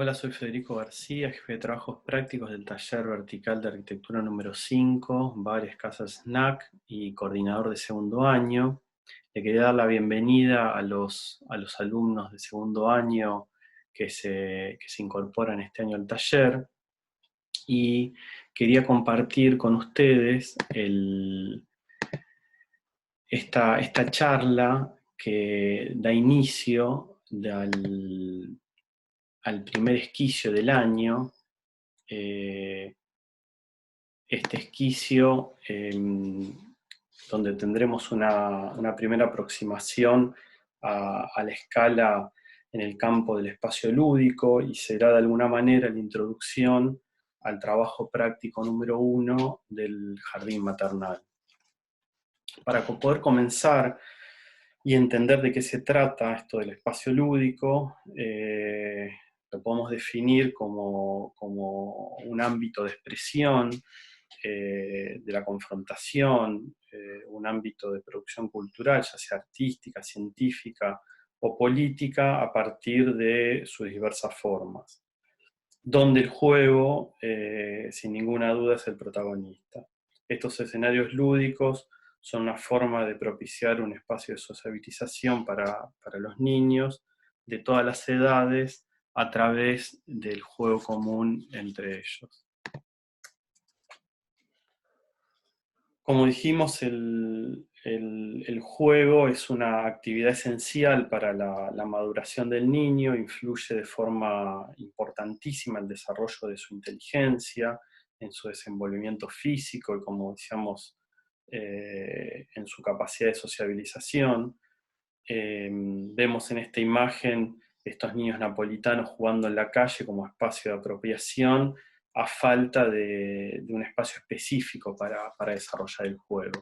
Hola, soy Federico García, jefe de trabajos prácticos del taller vertical de arquitectura número 5, varias casas SNAC y coordinador de segundo año. Le quería dar la bienvenida a los alumnos de segundo año que se incorporan este año al taller y quería compartir con ustedes esta charla que da inicio al primer esquicio del año. eh, este esquicio donde tendremos una primera aproximación a la escala en el campo del espacio lúdico y será de alguna manera la introducción al trabajo práctico número 1 del jardín maternal. Para poder comenzar y entender de qué se trata esto del espacio lúdico, lo podemos definir como un ámbito de expresión, de la confrontación, un ámbito de producción cultural, ya sea artística, científica o política, a partir de sus diversas formas, donde el juego, sin ninguna duda, es el protagonista. Estos escenarios lúdicos son una forma de propiciar un espacio de sociabilización para los niños de todas las edades a través del juego común entre ellos. Como dijimos, el juego es una actividad esencial para la maduración del niño, influye de forma importantísima en el desarrollo de su inteligencia, en su desenvolvimiento físico y, como decíamos, en su capacidad de sociabilización. Vemos en esta imagen estos niños napolitanos jugando en la calle como espacio de apropiación, a falta de un espacio específico para desarrollar el juego.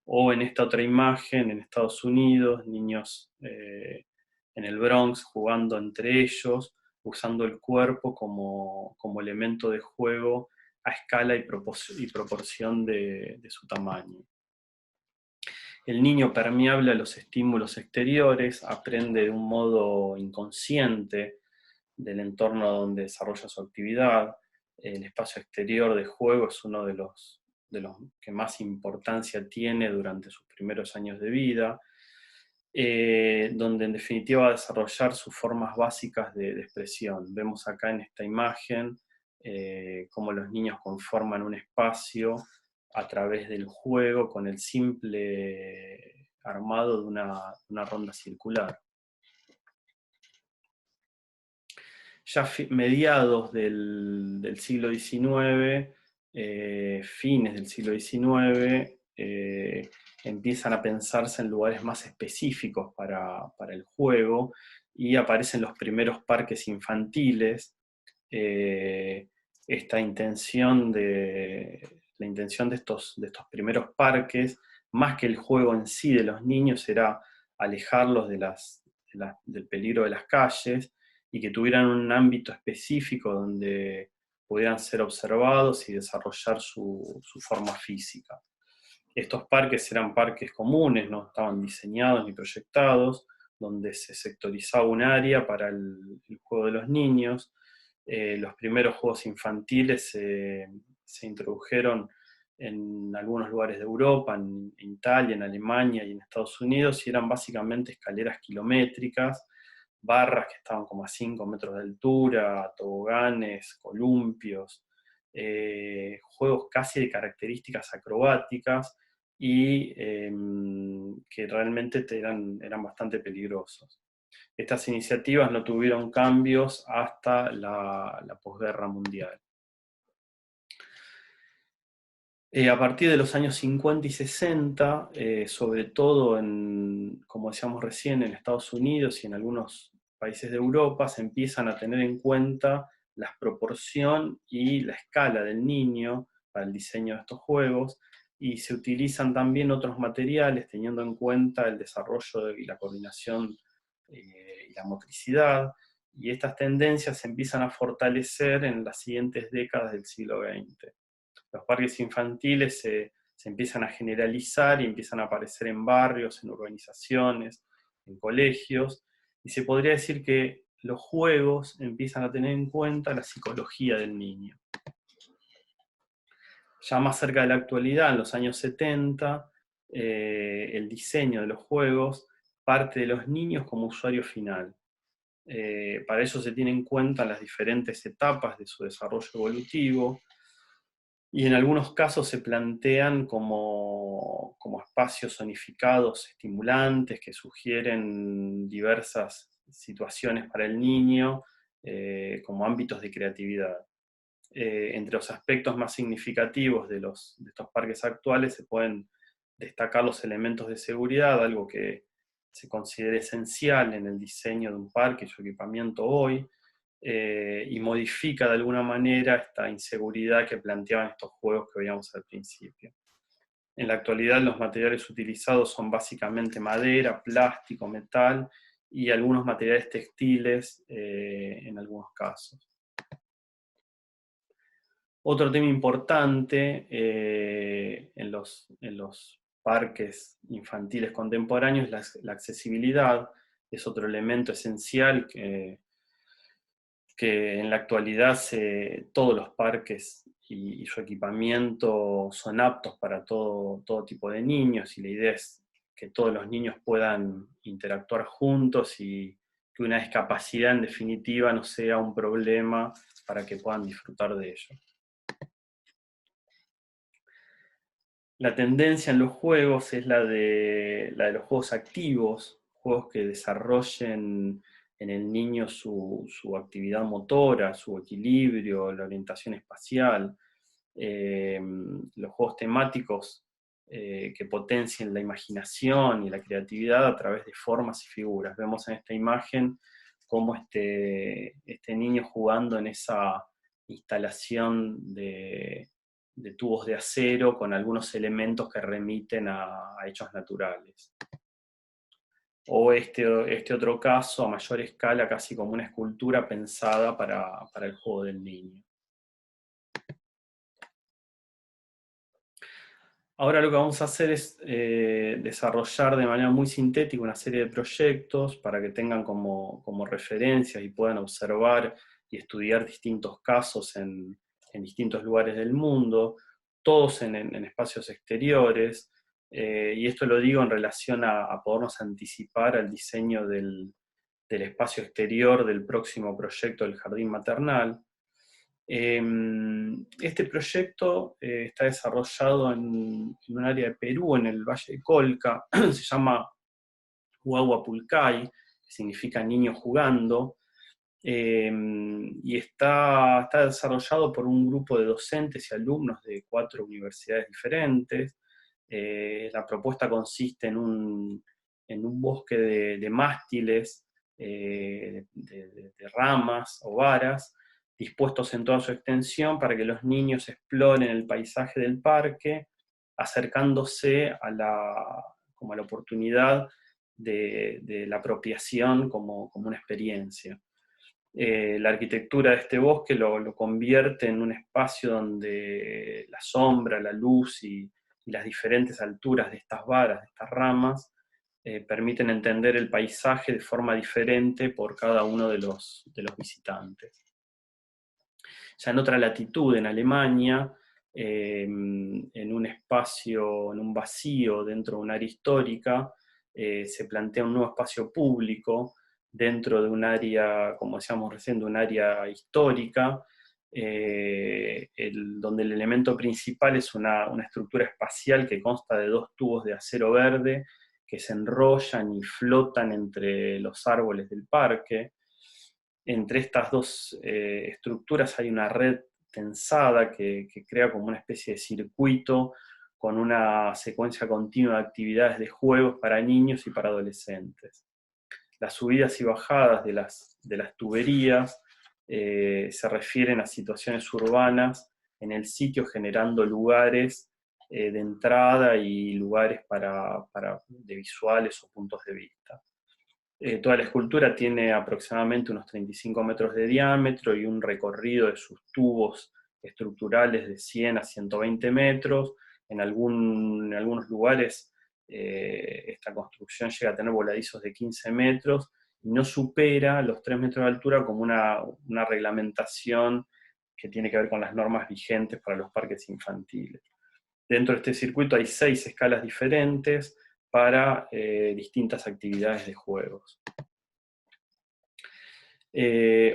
O en esta otra imagen, en Estados Unidos, niños en el Bronx jugando entre ellos, usando el cuerpo como elemento de juego a escala y proporción de su tamaño. El niño, permeable a los estímulos exteriores, aprende de un modo inconsciente del entorno donde desarrolla su actividad. El espacio exterior de juego es uno de los que más importancia tiene durante sus primeros años de vida, donde en definitiva va a desarrollar sus formas básicas de expresión. Vemos acá en esta imagen cómo los niños conforman un espacio a través del juego con el simple armado de una ronda circular. Ya mediados del siglo XIX, fines del siglo XIX, empiezan a pensarse en lugares más específicos para el juego y aparecen los primeros parques infantiles. Esta intención la intención de estos primeros parques, más que el juego en sí de los niños, era alejarlos del peligro de las calles y que tuvieran un ámbito específico donde pudieran ser observados y desarrollar su forma física. Estos parques eran parques comunes, no estaban diseñados ni proyectados, donde se sectorizaba un área para el juego de los niños. Los primeros juegos infantiles se introdujeron en algunos lugares de Europa, en Italia, en Alemania y en Estados Unidos, y eran básicamente escaleras kilométricas, barras que estaban como a 5 metros de altura, toboganes, columpios, juegos casi de características acrobáticas y que realmente eran bastante peligrosos. Estas iniciativas no tuvieron cambios hasta la posguerra mundial. A partir de los años 50 y 60, sobre todo como decíamos recién, en Estados Unidos y en algunos países de Europa, se empiezan a tener en cuenta la proporción y la escala del niño para el diseño de estos juegos, y se utilizan también otros materiales teniendo en cuenta el desarrollo y la coordinación y la motricidad, y estas tendencias se empiezan a fortalecer en las siguientes décadas del siglo XX. Los parques infantiles se empiezan a generalizar y empiezan a aparecer en barrios, en urbanizaciones, en colegios, y se podría decir que los juegos empiezan a tener en cuenta la psicología del niño. Ya más cerca de la actualidad, en los años 70, el diseño de los juegos parte de los niños como usuario final. Para eso se tienen en cuenta las diferentes etapas de su desarrollo evolutivo, y en algunos casos se plantean como espacios zonificados, estimulantes, que sugieren diversas situaciones para el niño, como ámbitos de creatividad. Entre los aspectos más significativos de estos parques actuales se pueden destacar los elementos de seguridad, algo que se considera esencial en el diseño de un parque y su equipamiento hoy, y modifica de alguna manera esta inseguridad que planteaban estos juegos que veíamos al principio. En la actualidad los materiales utilizados son básicamente madera, plástico, metal y algunos materiales textiles en algunos casos. Otro tema importante en los parques infantiles contemporáneos es la accesibilidad. Es otro elemento esencial que en la actualidad todos los parques y su equipamiento son aptos para todo tipo de niños, y la idea es que todos los niños puedan interactuar juntos y que una discapacidad en definitiva no sea un problema para que puedan disfrutar de ello. La tendencia en los juegos es la de los juegos activos, juegos que desarrollen en el niño su actividad motora, su equilibrio, la orientación espacial, los juegos temáticos que potencien la imaginación y la creatividad a través de formas y figuras. Vemos en esta imagen cómo este niño jugando en esa instalación de tubos de acero con algunos elementos que remiten a hechos naturales. O este otro caso, a mayor escala, casi como una escultura pensada para el juego del niño. Ahora lo que vamos a hacer es desarrollar de manera muy sintética una serie de proyectos para que tengan como referencias y puedan observar y estudiar distintos casos en distintos lugares del mundo, todos en espacios exteriores, y esto lo digo en relación a podernos anticipar al diseño del espacio exterior del próximo proyecto del jardín maternal. Este proyecto está desarrollado en un área de Perú, en el Valle de Colca. Se llama Huahuapulcay, que significa niño jugando, y está desarrollado por un grupo de docentes y alumnos de 4 universidades diferentes. La propuesta consiste en un bosque de mástiles, de ramas o varas, dispuestos en toda su extensión para que los niños exploren el paisaje del parque, acercándose a la oportunidad de la apropiación como una experiencia. La arquitectura de este bosque lo convierte en un espacio donde la sombra, la luz y las diferentes alturas de estas varas, de estas ramas, permiten entender el paisaje de forma diferente por cada uno de los visitantes. Ya en otra latitud, en Alemania, en un espacio, en un vacío dentro de un área histórica, se plantea un nuevo espacio público dentro de un área, como decíamos recién, de un área histórica, donde el elemento principal es una estructura espacial que consta de 2 tubos de acero verde que se enrollan y flotan entre los árboles del parque. Entre estas 2 estructuras hay una red tensada que crea como una especie de circuito con una secuencia continua de actividades de juegos para niños y para adolescentes. Las subidas y bajadas de las tuberías se refieren a situaciones urbanas en el sitio, generando lugares de entrada y lugares de visuales o puntos de vista. Toda la escultura tiene aproximadamente unos 35 metros de diámetro y un recorrido de sus tubos estructurales de 100 a 120 metros. En algunos lugares esta construcción llega a tener voladizos de 15 metros y no supera los 3 metros de altura como una reglamentación que tiene que ver con las normas vigentes para los parques infantiles. Dentro de este circuito hay 6 escalas diferentes para distintas actividades de juegos.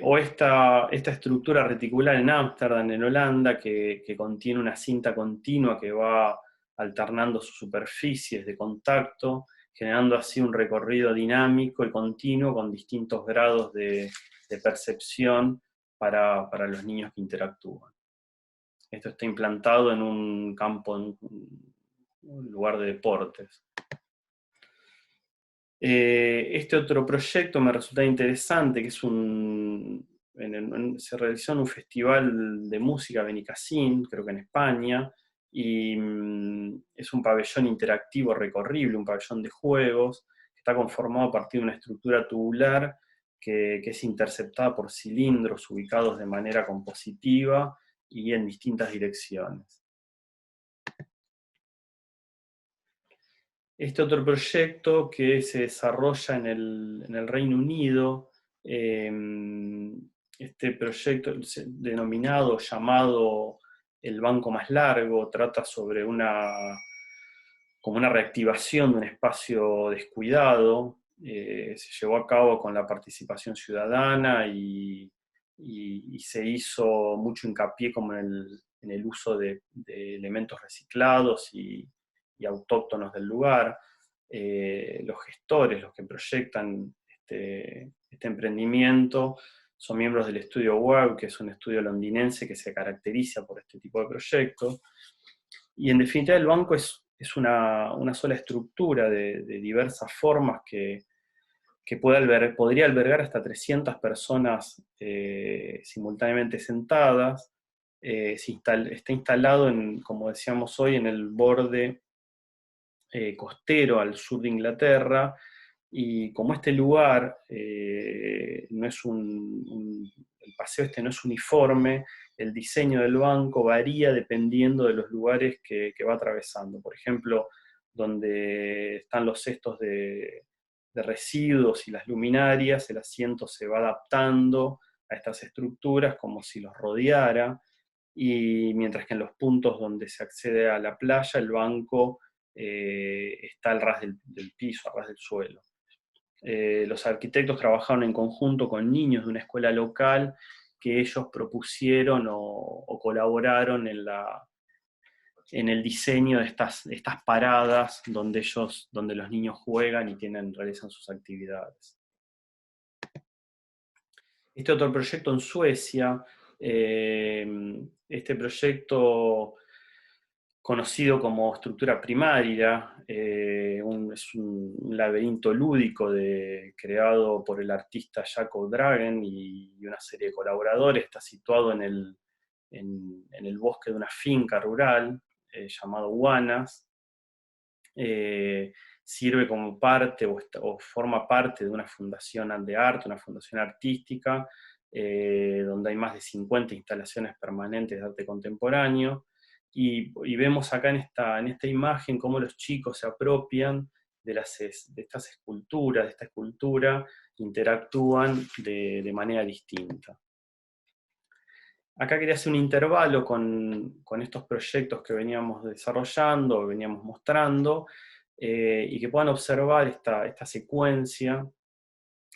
O esta estructura reticular en Ámsterdam, en Holanda, que contiene una cinta continua que va alternando sus superficies de contacto, generando así un recorrido dinámico y continuo con distintos grados de percepción para los niños que interactúan. Esto está implantado en un campo, en un lugar de deportes. Este otro proyecto me resulta interesante, que es se realizó en un festival de música Benicassim, creo que en España, y es un pabellón interactivo recorrible, un pabellón de juegos, que está conformado a partir de una estructura tubular que es interceptada por cilindros ubicados de manera compositiva y en distintas direcciones. Este otro proyecto que se desarrolla en el Reino Unido, este proyecto denominado, llamado El Banco Más Largo, trata sobre como una reactivación de un espacio descuidado. Se llevó a cabo con la participación ciudadana y se hizo mucho hincapié como en el uso de elementos reciclados y autóctonos del lugar. Los gestores, los que proyectan este emprendimiento, son miembros del estudio WOW, que es un estudio londinense que se caracteriza por este tipo de proyectos. Y en definitiva el banco es una sola estructura de diversas formas que podría albergar hasta 300 personas simultáneamente sentadas. Está instalado, como decíamos hoy, en el borde costero al sur de Inglaterra, y como este lugar no es el paseo no es uniforme, el diseño del banco varía dependiendo de los lugares que va atravesando. Por ejemplo, donde están los cestos de residuos y las luminarias, el asiento se va adaptando a estas estructuras como si los rodeara, y mientras que en los puntos donde se accede a la playa, el banco está al ras del piso, al ras del suelo. Los arquitectos trabajaron en conjunto con niños de una escuela local que ellos propusieron o colaboraron en el diseño de estas paradas donde los niños juegan y realizan sus actividades. Este otro proyecto en Suecia, este proyecto conocido como estructura primaria, es un laberinto lúdico creado por el artista Jacob Dragen y una serie de colaboradores. Está situado en el bosque de una finca rural llamado Guanas. Sirve como parte o forma parte de una fundación de arte, una fundación artística, donde hay más de 50 instalaciones permanentes de arte contemporáneo. Y vemos acá en esta imagen cómo los chicos se apropian de estas esculturas, de esta escultura, interactúan de manera distinta. Acá quería hacer un intervalo con estos proyectos que veníamos desarrollando, veníamos mostrando, y que puedan observar esta secuencia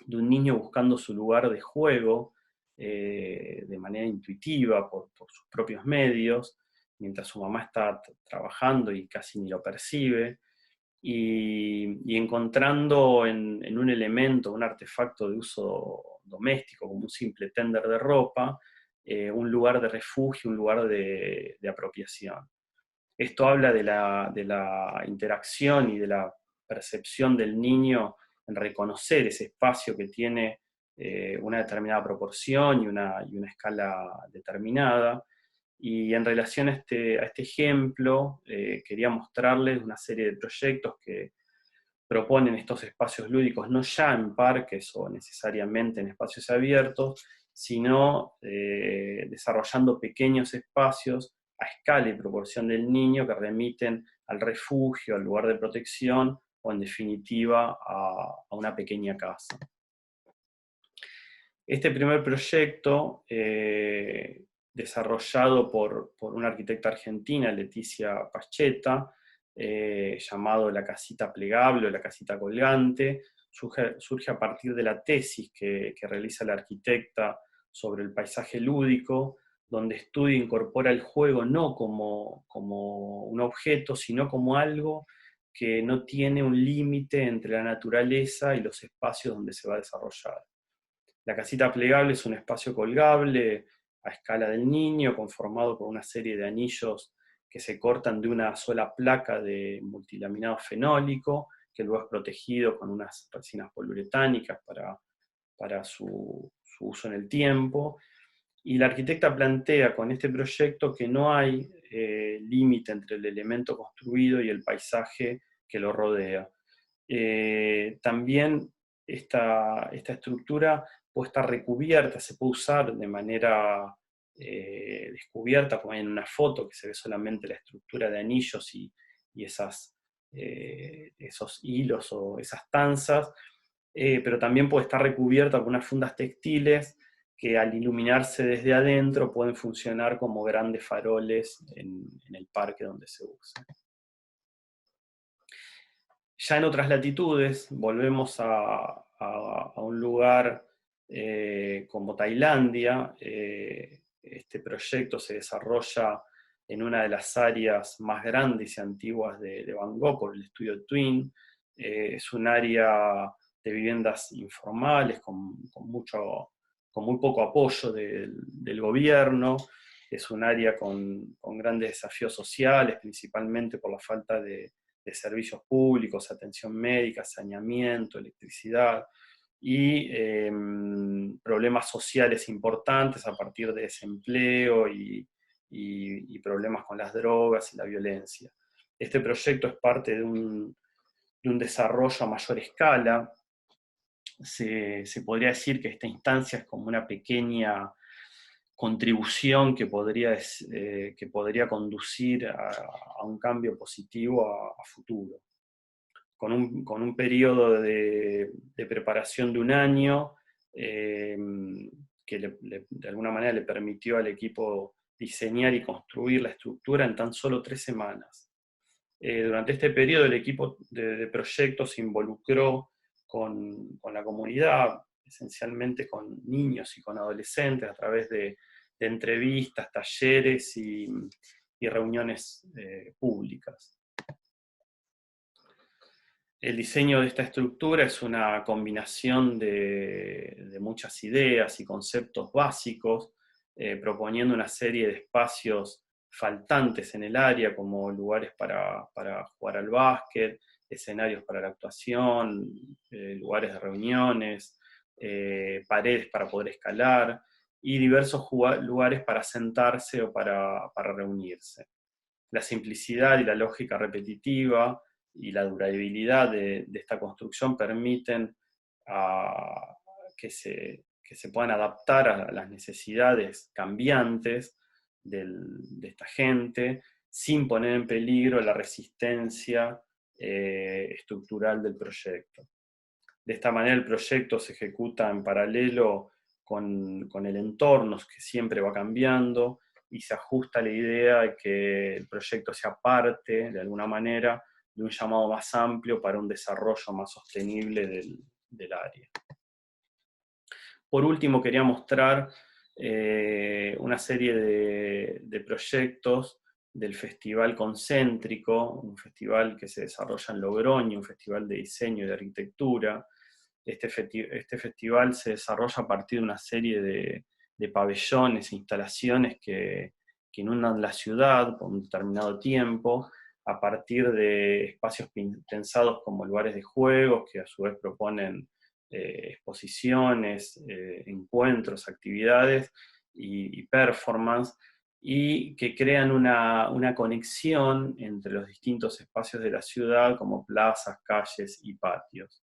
de un niño buscando su lugar de juego de manera intuitiva, por sus propios medios, mientras su mamá está trabajando y casi ni lo percibe, y encontrando en un elemento, un artefacto de uso doméstico, como un simple tender de ropa, un lugar de refugio, un lugar de apropiación. Esto habla de la interacción y de la percepción del niño en reconocer ese espacio que tiene una determinada proporción y una escala determinada. Y en relación a este ejemplo, quería mostrarles una serie de proyectos que proponen estos espacios lúdicos, no ya en parques o necesariamente en espacios abiertos, sino desarrollando pequeños espacios a escala y proporción del niño que remiten al refugio, al lugar de protección o en definitiva a una pequeña casa. Este primer proyecto, desarrollado por una arquitecta argentina, Leticia Paschetta, llamado La casita plegable o la casita colgante, surge a partir de la tesis que realiza la arquitecta sobre el paisaje lúdico, donde estudia e incorpora el juego no como un objeto, sino como algo que no tiene un límite entre la naturaleza y los espacios donde se va a desarrollar. La casita plegable es un espacio colgable a escala del niño, conformado por una serie de anillos que se cortan de una sola placa de multilaminado fenólico, que luego es protegido con unas resinas poliuretánicas para su uso en el tiempo. Y la arquitecta plantea con este proyecto que no hay límite entre el elemento construido y el paisaje que lo rodea. También esta estructura puede estar recubierta, se puede usar de manera descubierta, como en una foto que se ve solamente la estructura de anillos y esos hilos o esas tanzas, pero también puede estar recubierta con unas fundas textiles que al iluminarse desde adentro pueden funcionar como grandes faroles en el parque donde se usa. Ya en otras latitudes, volvemos a un lugar como Tailandia. Este proyecto se desarrolla en una de las áreas más grandes y antiguas de Bangkok, por el estudio Twin. Es un área de viviendas informales con muy poco apoyo del gobierno. Es un área con grandes desafíos sociales, principalmente por la falta de servicios públicos, atención médica, saneamiento, electricidad, y problemas sociales importantes a partir de desempleo y problemas con las drogas y la violencia. Este proyecto es parte de un desarrollo a mayor escala. Se podría decir que esta instancia es como una pequeña contribución que podría conducir a un cambio positivo a futuro. Con un periodo de preparación de un año, que de alguna manera le permitió al equipo diseñar y construir la estructura en tan solo 3 semanas. Durante este periodo el equipo de proyectos se involucró con la comunidad, esencialmente con niños y con adolescentes, a través de entrevistas, talleres y reuniones públicas. El diseño de esta estructura es una combinación de muchas ideas y conceptos básicos, proponiendo una serie de espacios faltantes en el área, como lugares para jugar al básquet, escenarios para la actuación, lugares de reuniones, paredes para poder escalar, y diversos lugares para sentarse o para reunirse. La simplicidad y la lógica repetitiva y la durabilidad de esta construcción permiten que se puedan adaptar a las necesidades cambiantes de esta gente, sin poner en peligro la resistencia estructural del proyecto. De esta manera el proyecto se ejecuta en paralelo con el entorno, que siempre va cambiando, y se ajusta a la idea de que el proyecto sea parte, de alguna manera, de un llamado más amplio para un desarrollo más sostenible del área. Por último, quería mostrar una serie de proyectos del Festival Concéntrico, un festival que se desarrolla en Logroño, un festival de diseño y de arquitectura. Este festival se desarrolla a partir de una serie de pabellones e instalaciones que inundan la ciudad por un determinado tiempo, a partir de espacios pensados como lugares de juegos, que a su vez proponen exposiciones, encuentros, actividades y performance, y que crean una conexión entre los distintos espacios de la ciudad, como plazas, calles y patios.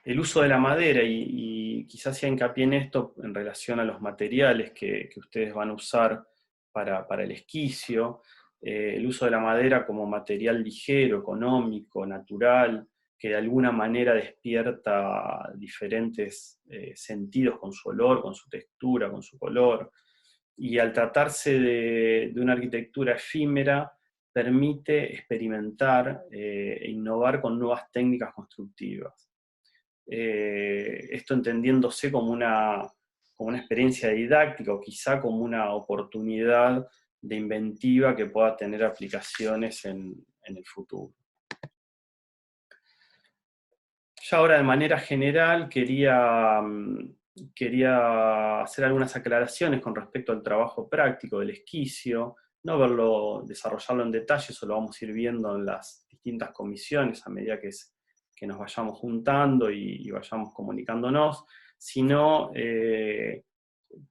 El uso de la madera, y quizás sea hincapié en esto en relación a los materiales que ustedes van a usar para el esquicio, el uso de la madera como material ligero, económico, natural, que de alguna manera despierta diferentes sentidos con su olor, con su textura, con su color. Y al tratarse de una arquitectura efímera, permite experimentar e innovar con nuevas técnicas constructivas. Esto entendiéndose como una experiencia didáctica o quizá como una oportunidad de inventiva que pueda tener aplicaciones en el futuro. Ya ahora de manera general quería hacer algunas aclaraciones con respecto al trabajo práctico del esquicio, no desarrollarlo en detalle, eso lo vamos a ir viendo en las distintas comisiones a medida que nos vayamos juntando y vayamos comunicándonos, sino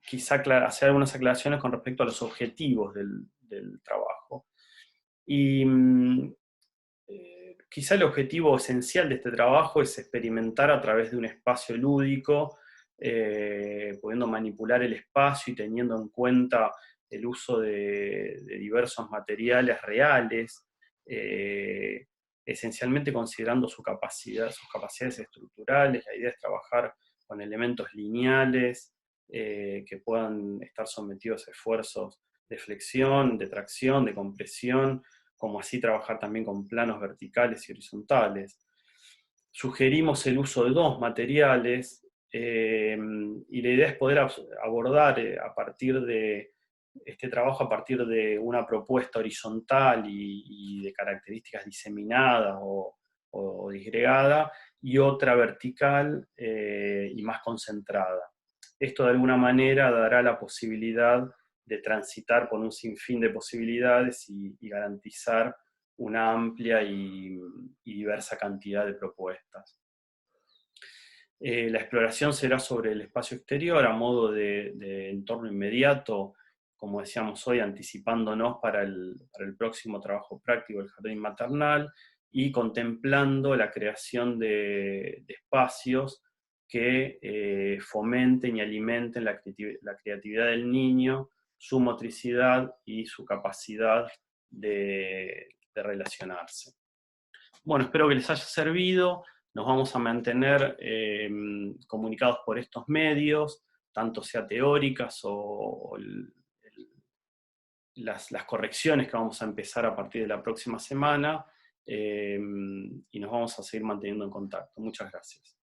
quizá hacer algunas aclaraciones con respecto a los objetivos del trabajo. Y quizá el objetivo esencial de este trabajo es experimentar a través de un espacio lúdico, pudiendo manipular el espacio y teniendo en cuenta el uso de diversos materiales reales, esencialmente considerando sus capacidades estructurales. La idea es trabajar con elementos lineales que puedan estar sometidos a esfuerzos de flexión, de tracción, de compresión, como así trabajar también con planos verticales y horizontales. Sugerimos el uso de dos materiales y la idea es poder abordar a partir de este trabajo a partir de una propuesta horizontal y de características diseminadas o disgregada, y otra vertical y más concentrada. Esto de alguna manera dará la posibilidad de transitar por un sinfín de posibilidades y garantizar una amplia y diversa cantidad de propuestas. La exploración será sobre el espacio exterior a modo de entorno inmediato, como decíamos hoy, anticipándonos para el próximo trabajo práctico del jardín maternal y contemplando la creación de espacios que fomenten y alimenten la creatividad del niño, su motricidad y su capacidad de relacionarse. Bueno, espero que les haya servido. Nos vamos a mantener comunicados por estos medios, tanto sea teóricas o las correcciones que vamos a empezar a partir de la próxima semana, y nos vamos a seguir manteniendo en contacto. Muchas gracias.